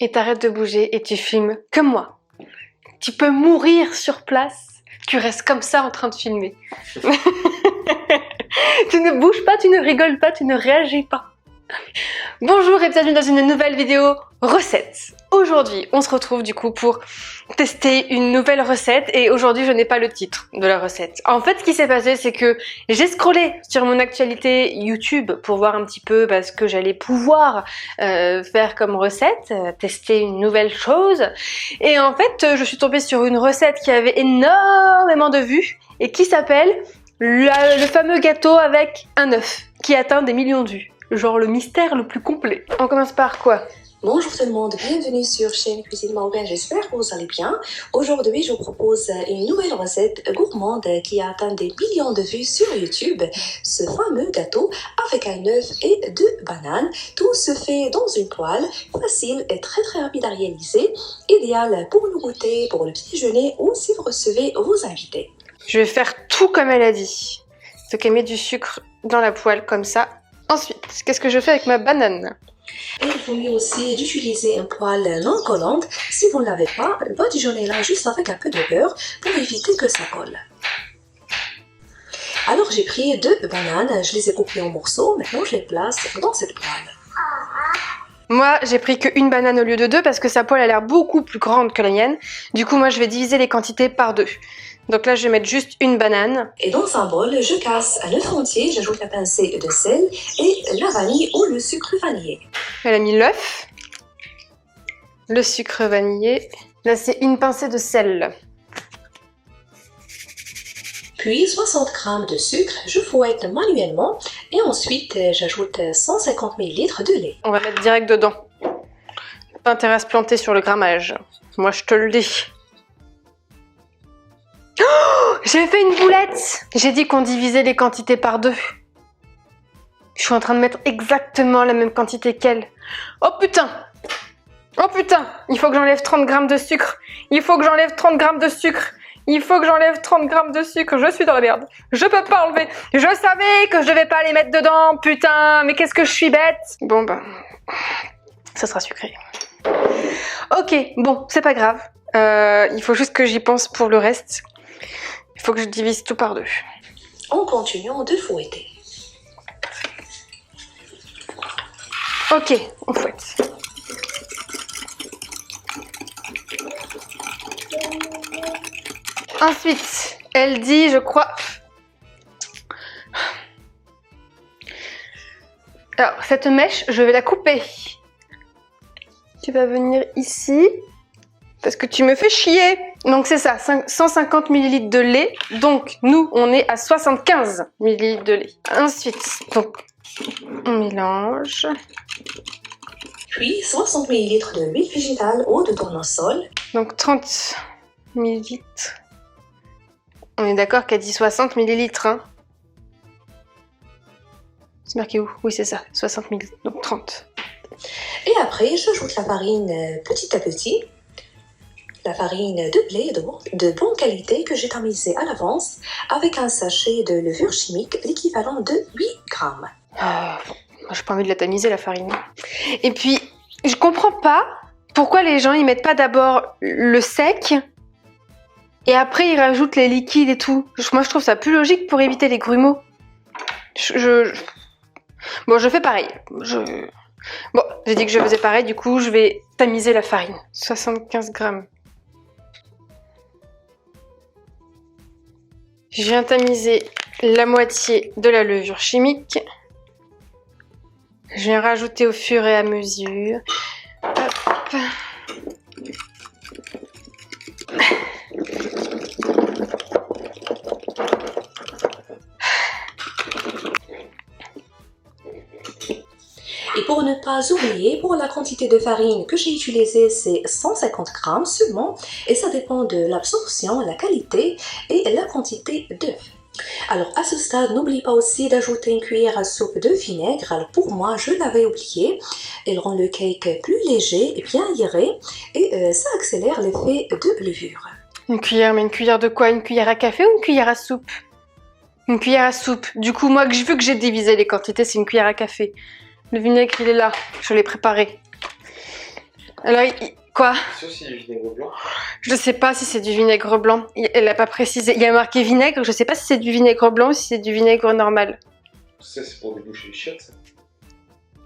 et t'arrêtes de bouger et tu filmes comme moi. Tu peux mourir sur place, tu restes comme ça en train de filmer. Tu ne bouges pas, tu ne rigoles pas, tu ne réagis pas. Bonjour et bienvenue dans une nouvelle vidéo recette. Aujourd'hui, on se retrouve du coup pour tester une nouvelle recette et aujourd'hui, je n'ai pas le titre de la recette. En fait, ce qui s'est passé, c'est que j'ai scrollé sur mon actualité YouTube pour voir un petit peu ce que j'allais pouvoir faire comme recette, tester une nouvelle chose. Et en fait, je suis tombée sur une recette qui avait énormément de vues et qui s'appelle le fameux gâteau avec un œuf qui atteint des millions de vues. Genre le mystère le plus complet. On commence par quoi? Bonjour tout le monde, bienvenue sur chaîne Cuisine Marocaine, j'espère que vous allez bien. Aujourd'hui, je vous propose une nouvelle recette gourmande qui a atteint des millions de vues sur YouTube. Ce fameux gâteau avec un œuf et 2 bananes. Tout se fait dans une poêle, facile et très rapide à réaliser. Idéal pour le goûter, pour le petit déjeuner ou si vous recevez vos invités. Je vais faire tout comme elle a dit. Donc elle met du sucre dans la poêle comme ça. Ensuite, qu'est-ce que je fais avec ma banane? Et il vaut mieux aussi d'utiliser une poêle non collante. Si vous ne l'avez pas, badigeonnez-la juste avec un peu de beurre pour éviter que ça colle. Alors j'ai pris 2 bananes, je les ai coupées en morceaux. Maintenant je les place dans cette poêle. Moi, j'ai pris qu'une banane au lieu de 2 parce que sa poêle a l'air beaucoup plus grande que la mienne. Du coup, moi, je vais diviser les quantités par 2. Donc là, je vais mettre juste une banane. Et dans un bol, je casse un œuf entier, j'ajoute la pincée de sel et la vanille ou le sucre vanillé. Elle a mis l'œuf, le sucre vanillé. Là, c'est une pincée de sel. Puis 60 g de sucre, je fouette manuellement et ensuite j'ajoute 150 ml de lait. On va mettre direct dedans. Pas intérêt à se planter sur le grammage. Moi, je te le dis. Oh, j'ai fait une boulette! J'ai dit qu'on divisait les quantités par 2. Je suis en train de mettre exactement la même quantité qu'elle. Oh putain! Oh putain! Il faut que j'enlève 30 g de sucre. Il faut que j'enlève 30 g de sucre. Il faut que j'enlève 30 g de sucre. Je suis dans la merde. Je peux pas enlever. Je savais que je devais pas les mettre dedans. Putain, mais qu'est-ce que je suis bête! Bon ça sera sucré. Ok, bon, c'est pas grave. Il faut juste que j'y pense pour le reste. Il faut que je divise tout par 2. En continuant de fouetter. Ok, on fouette. Ensuite, elle dit, je crois... Alors, cette mèche, je vais la couper. Tu vas venir ici, parce que tu me fais chier. Donc c'est ça, 150 ml de lait. Donc nous, on est à 75 ml de lait. Ensuite, donc, on mélange. Puis 60 ml de huile végétale ou de tournesol. Donc 30 ml. On est d'accord qu'elle dit 60 ml, hein? C'est marqué où? Oui, c'est ça, 60 ml, donc 30. Et après, j'ajoute la farine petit à petit. La farine de blé de bonne qualité que j'ai tamisée à l'avance avec un sachet de levure chimique, l'équivalent de 8 grammes. Moi, j'ai pas envie de la tamiser, la farine. Et puis, je comprends pas pourquoi les gens ils mettent pas d'abord le sec et après ils rajoutent les liquides et tout. Moi, je trouve ça plus logique pour éviter les grumeaux. Bon, je fais pareil. Bon, j'ai dit que je faisais pareil, du coup, je vais tamiser la farine. 75 grammes. Je viens tamiser la moitié de la levure chimique. Je viens rajouter au fur et à mesure. Hop. Et pour ne pas oublier, pour la quantité de farine que j'ai utilisée, c'est 150 grammes seulement. Et ça dépend de l'absorption, la qualité et la quantité d'œufs. Alors à ce stade, n'oublie pas aussi d'ajouter une cuillère à soupe de vinaigre. Alors pour moi, je l'avais oublié. Elle rend le cake plus léger et bien aéré. Et ça accélère l'effet de levure. Une cuillère, mais une cuillère de quoi? Une cuillère à café ou une cuillère à soupe? Une cuillère à soupe. Du coup, moi, vu que j'ai divisé les quantités, c'est une cuillère à café. Le vinaigre, il est là. Je l'ai préparé. Alors, quoi? C'est aussi du vinaigre blanc. Je sais pas si c'est du vinaigre blanc. Elle a pas précisé. Il y a marqué vinaigre. Je sais pas si c'est du vinaigre blanc ou si c'est du vinaigre normal. Ça, c'est pour déboucher les chiottes, ça.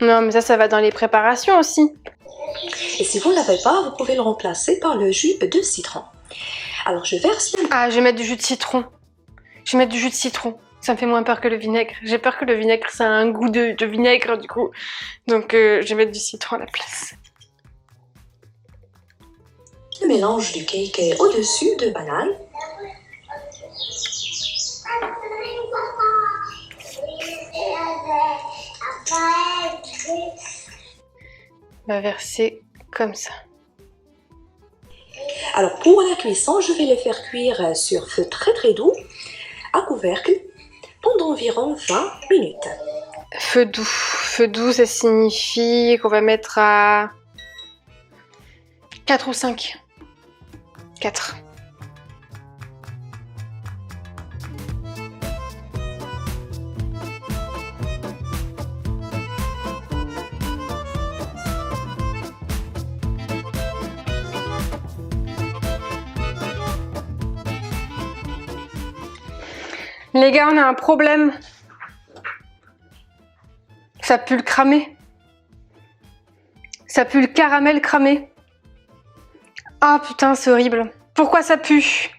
Non, mais ça va dans les préparations aussi. Et si vous ne l'avez pas, vous pouvez le remplacer par le jus de citron. Alors je verse le... Ah, je vais mettre du jus de citron. Je vais mettre du jus de citron. Ça me fait moins peur que le vinaigre. J'ai peur que le vinaigre, ça a un goût de vinaigre, du coup. Donc, je vais mettre du citron à la place. Le mélange du cake au-dessus de banane. On va verser comme ça. Alors pour la cuisson, je vais le faire cuire sur feu très doux, à couvercle, pendant environ 20 minutes. Feu doux. Feu doux, ça signifie qu'on va mettre à 4 ou 5. 4. Les gars, on a un problème. Ça pue le cramé. Ça pue le caramel cramé. Ah putain, c'est horrible. Pourquoi ça pue?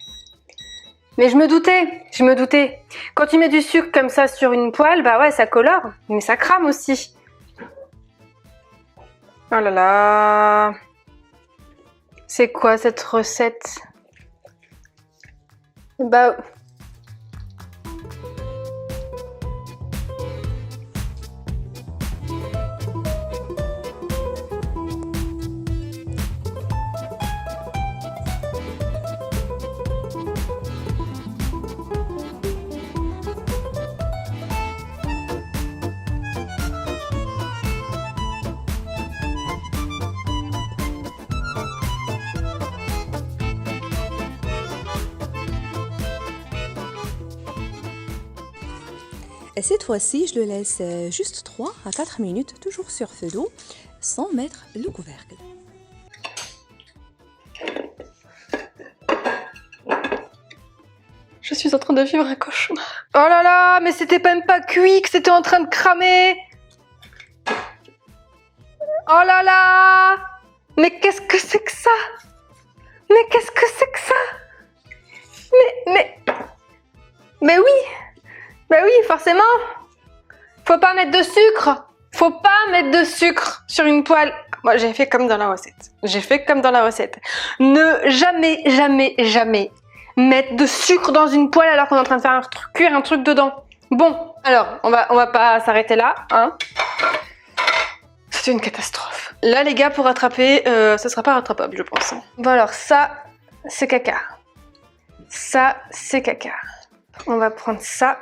Mais je me doutais. Quand tu mets du sucre comme ça sur une poêle, bah ouais, ça colore, mais ça crame aussi. Oh là là. C'est quoi cette recette? Bah... Et cette fois-ci, je le laisse juste 3 à 4 minutes, toujours sur feu doux, sans mettre le couvercle. Je suis en train de vivre un cauchemar. Oh là là, mais c'était même pas cuit, que c'était en train de cramer. Oh là là. Mais qu'est-ce que c'est que ça? Mais qu'est-ce que c'est que ça? Mais oui. Bah oui, forcément. Faut pas mettre de sucre. Faut pas mettre de sucre sur une poêle. Moi, j'ai fait comme dans la recette. Ne jamais mettre de sucre dans une poêle alors qu'on est en train de faire cuire un truc dedans. Bon, alors, on va pas s'arrêter là, hein. C'est une catastrophe. Là, les gars, pour rattraper, ça sera pas rattrapable, je pense. Hein. Bon, alors, ça, c'est caca. Ça, c'est caca. On va prendre ça.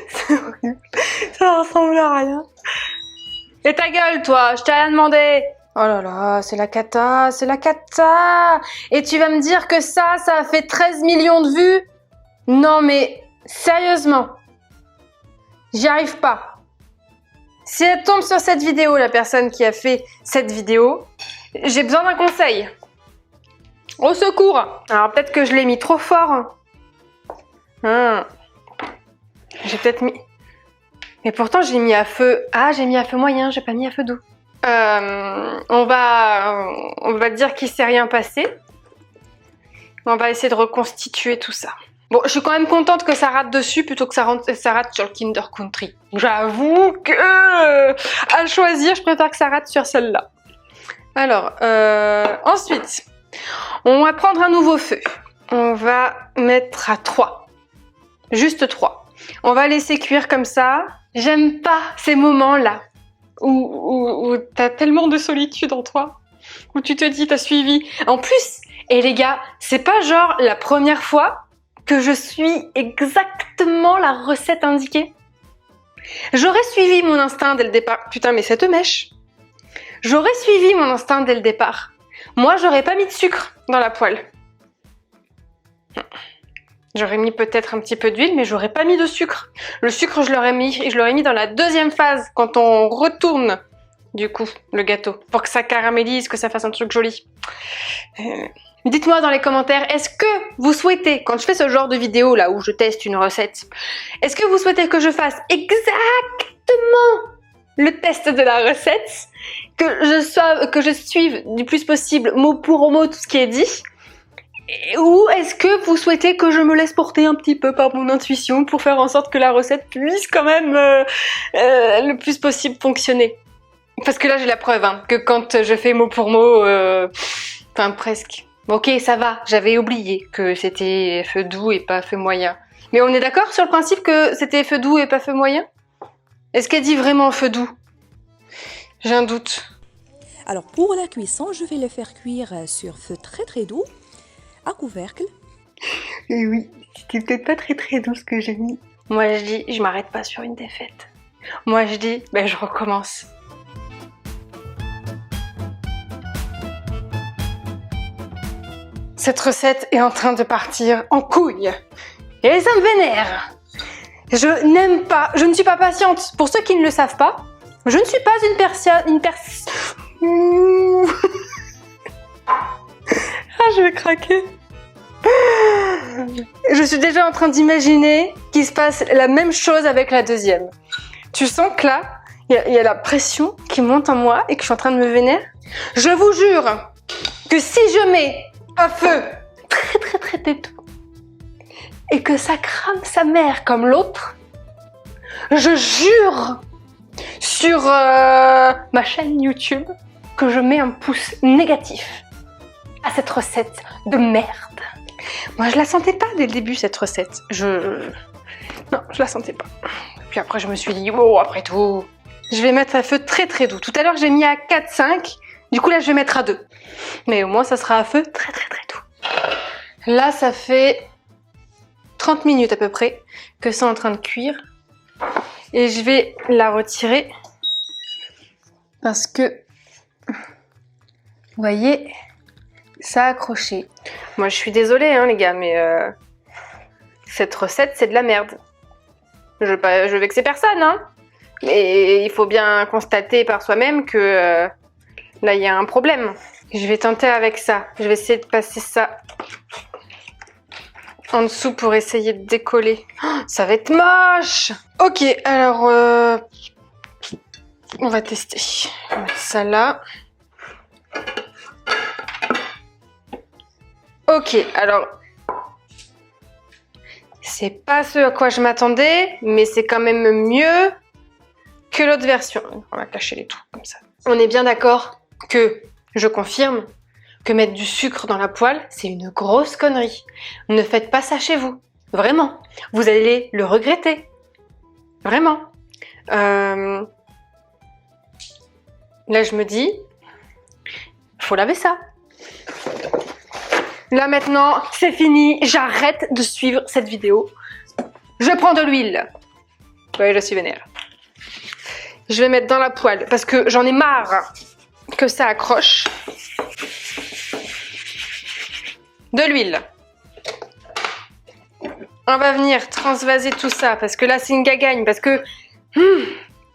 C'est horrible. Ça ressemble à rien. Et ta gueule, toi, je t'ai rien demandé. Oh là là, c'est la cata. Et tu vas me dire que ça a fait 13 millions de vues? Non mais, sérieusement, j'y arrive pas. Si elle tombe sur cette vidéo, la personne qui a fait cette vidéo, j'ai besoin d'un conseil. Au secours. Alors peut-être que je l'ai mis trop fort. J'ai peut-être mis... Mais pourtant j'ai mis à feu... Ah, j'ai mis à feu moyen, j'ai pas mis à feu doux. On va dire qu'il s'est rien passé. On va essayer de reconstituer tout ça. Bon, je suis quand même contente que ça rate dessus plutôt que ça rate sur le Kinder Country. J'avoue que... à choisir, je préfère que ça rate sur celle-là. Alors, ensuite, on va prendre un nouveau feu. On va mettre à 3. Juste 3. On va laisser cuire comme ça. J'aime pas ces moments-là où t'as tellement de solitude en toi, où tu te dis t'as suivi. En plus, et les gars, c'est pas genre la première fois que je suis exactement la recette indiquée. J'aurais suivi mon instinct dès le départ. Putain, mais cette mèche. J'aurais suivi mon instinct dès le départ. Moi, j'aurais pas mis de sucre dans la poêle. J'aurais mis peut-être un petit peu d'huile, mais j'aurais pas mis de sucre. Le sucre, je l'aurais mis dans la deuxième phase, quand on retourne, du coup, le gâteau, pour que ça caramélise, que ça fasse un truc joli. Dites-moi dans les commentaires, est-ce que vous souhaitez, quand je fais ce genre de vidéo là où je teste une recette, est-ce que vous souhaitez que je fasse exactement le test de la recette, que je suive du plus possible mot pour mot tout ce qui est dit? Ou est-ce que vous souhaitez que je me laisse porter un petit peu par mon intuition pour faire en sorte que la recette puisse quand même le plus possible fonctionner? Parce que là j'ai la preuve hein, que quand je fais mot pour mot, enfin presque. Ok, ça va, j'avais oublié que c'était feu doux et pas feu moyen. Mais on est d'accord sur le principe que c'était feu doux et pas feu moyen? Est-ce qu'elle dit vraiment feu doux? J'ai un doute. Alors pour la cuisson, je vais le faire cuire sur feu très doux, à couvercle. Et oui, c'était peut-être pas très doux ce que j'ai mis. Moi je dis, je m'arrête pas sur une défaite. Moi je dis, ben je recommence. Cette recette est en train de partir en couille. Et ça me vénère. Je n'aime pas, je ne suis pas patiente. Pour ceux qui ne le savent pas, je ne suis pas Ah, je vais craquer. Je suis déjà en train d'imaginer qu'il se passe la même chose avec la deuxième. Tu sens que là, il y a la pression qui monte en moi et que je suis en train de me vénérer. Je vous jure que si je mets un feu très doux et que ça crame sa mère comme l'autre, je jure sur ma chaîne YouTube que je mets un pouce négatif à cette recette de merde. Moi je la sentais pas dès le début cette recette. Non, je la sentais pas. Puis après je me suis dit, oh après tout, je vais mettre à feu très doux. Tout à l'heure j'ai mis à 4-5, du coup là je vais mettre à 2. Mais au moins ça sera à feu très doux. Là ça fait 30 minutes à peu près que c'est en train de cuire. Et je vais la retirer parce que, vous voyez, ça a accroché. Moi je suis désolée hein, les gars, mais cette recette c'est de la merde. Je veux vexer personne, hein, mais il faut bien constater par soi-même que là il y a un problème. Je vais tenter avec ça. Je vais essayer de passer ça en dessous pour essayer de décoller. Oh, ça va être moche. Ok, alors on va tester. On va mettre ça là. Ok, alors c'est pas ce à quoi je m'attendais, mais c'est quand même mieux que l'autre version. On va cacher les trous comme ça. On est bien d'accord que, je confirme, que mettre du sucre dans la poêle, c'est une grosse connerie. Ne faites pas ça chez vous. Vraiment. Vous allez le regretter. Vraiment. Là, je me dis, faut laver ça. Là, maintenant, c'est fini. J'arrête de suivre cette vidéo. Je prends de l'huile. Oui, je suis vénère. Je vais mettre dans la poêle parce que j'en ai marre que ça accroche. De l'huile. On va venir transvaser tout ça parce que là c'est une gagagne parce que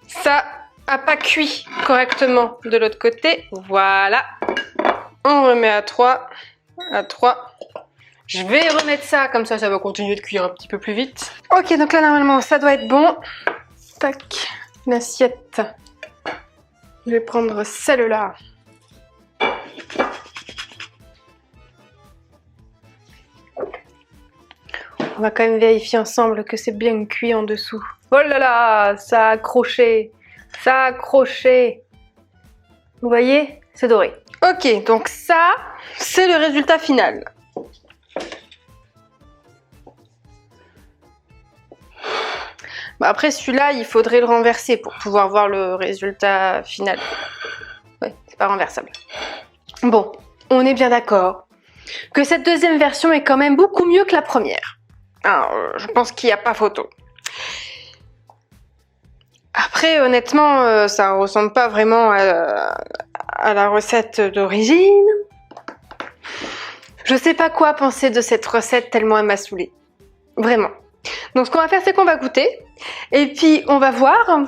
ça a pas cuit correctement de l'autre côté. Voilà. On remet à 3. À 3. Je vais remettre ça comme ça va continuer de cuire un petit peu plus vite. Ok, donc là normalement ça doit être bon. Tac, l'assiette. Je vais prendre celle-là. On va quand même vérifier ensemble que c'est bien cuit en dessous. Oh là là, ça a accroché. Ça a accroché. Vous voyez? C'est doré. Ok, donc ça, c'est le résultat final. Bon, après celui-là, il faudrait le renverser pour pouvoir voir le résultat final. Ouais, c'est pas renversable. Bon, on est bien d'accord que cette deuxième version est quand même beaucoup mieux que la première. Alors, je pense qu'il n'y a pas photo. Après, honnêtement, ça ressemble pas vraiment à la recette d'origine. Je sais pas quoi penser de cette recette tellement elle m'a saoulée. Vraiment. Donc ce qu'on va faire, c'est qu'on va goûter. Et puis on va voir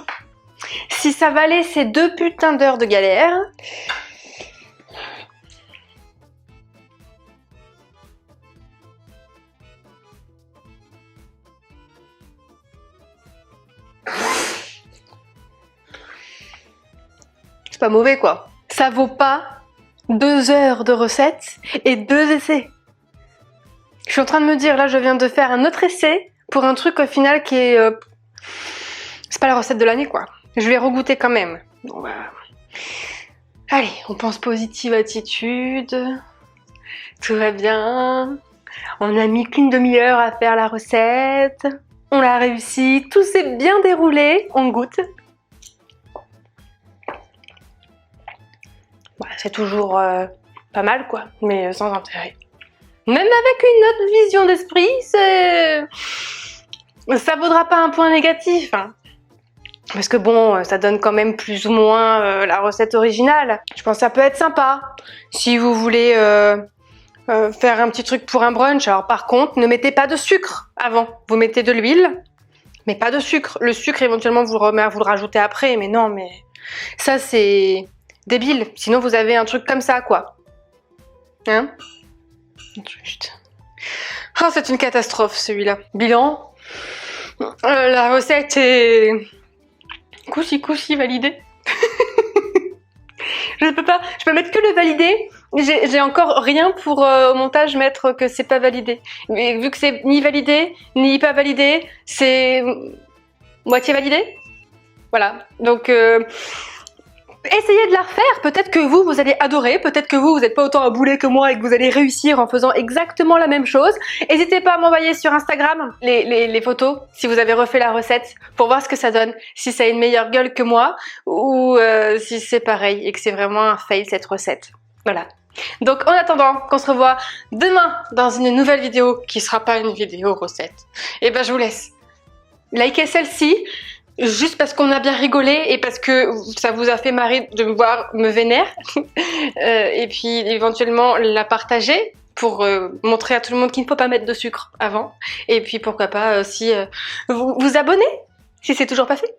si ça valait ces 2 putains d'heures de galère. C'est pas mauvais quoi. Ça vaut pas 2 heures de recette et 2 essais. Je suis en train de me dire, là je viens de faire un autre essai pour un truc au final qui est... c'est pas la recette de l'année quoi. Je vais regoûter quand même. Bon, bah... Allez, on pense positive attitude. Tout va bien. On a mis qu'une demi-heure à faire la recette. On l'a réussi. Tout s'est bien déroulé. On goûte. Bah, c'est toujours pas mal quoi, mais sans intérêt. Même avec une autre vision d'esprit, ça vaudra pas un point négatif. Hein. Parce que bon, ça donne quand même plus ou moins la recette originale. Je pense que ça peut être sympa. Si vous voulez faire un petit truc pour un brunch, alors par contre, ne mettez pas de sucre avant. Vous mettez de l'huile, mais pas de sucre. Le sucre, éventuellement, vous le rajoutez après, mais non, mais ça, c'est débile. Sinon, vous avez un truc comme ça, quoi. Hein? Juste. Oh, c'est une catastrophe, celui-là. Bilan. La recette est... Couchi validée. Je peux mettre que le validé. J'ai encore rien pour au montage mettre que c'est pas validé. Mais vu que c'est ni validé, ni pas validé, c'est moitié validé. Voilà. Donc essayez de la refaire. Peut-être que vous allez adorer. Peut-être que vous n'êtes pas autant à bouler que moi et que vous allez réussir en faisant exactement la même chose. N'hésitez pas à m'envoyer sur Instagram les photos si vous avez refait la recette pour voir ce que ça donne. Si ça a une meilleure gueule que moi ou si c'est pareil et que c'est vraiment un fail cette recette. Voilà. Donc en attendant qu'on se revoit demain dans une nouvelle vidéo qui sera pas une vidéo recette, et ben je vous laisse. Likez celle-ci. Juste parce qu'on a bien rigolé et parce que ça vous a fait marrer de me voir me vénère. Et puis éventuellement la partager pour montrer à tout le monde qu'il ne faut pas mettre de sucre avant. Et puis pourquoi pas aussi vous abonner si c'est toujours pas fait.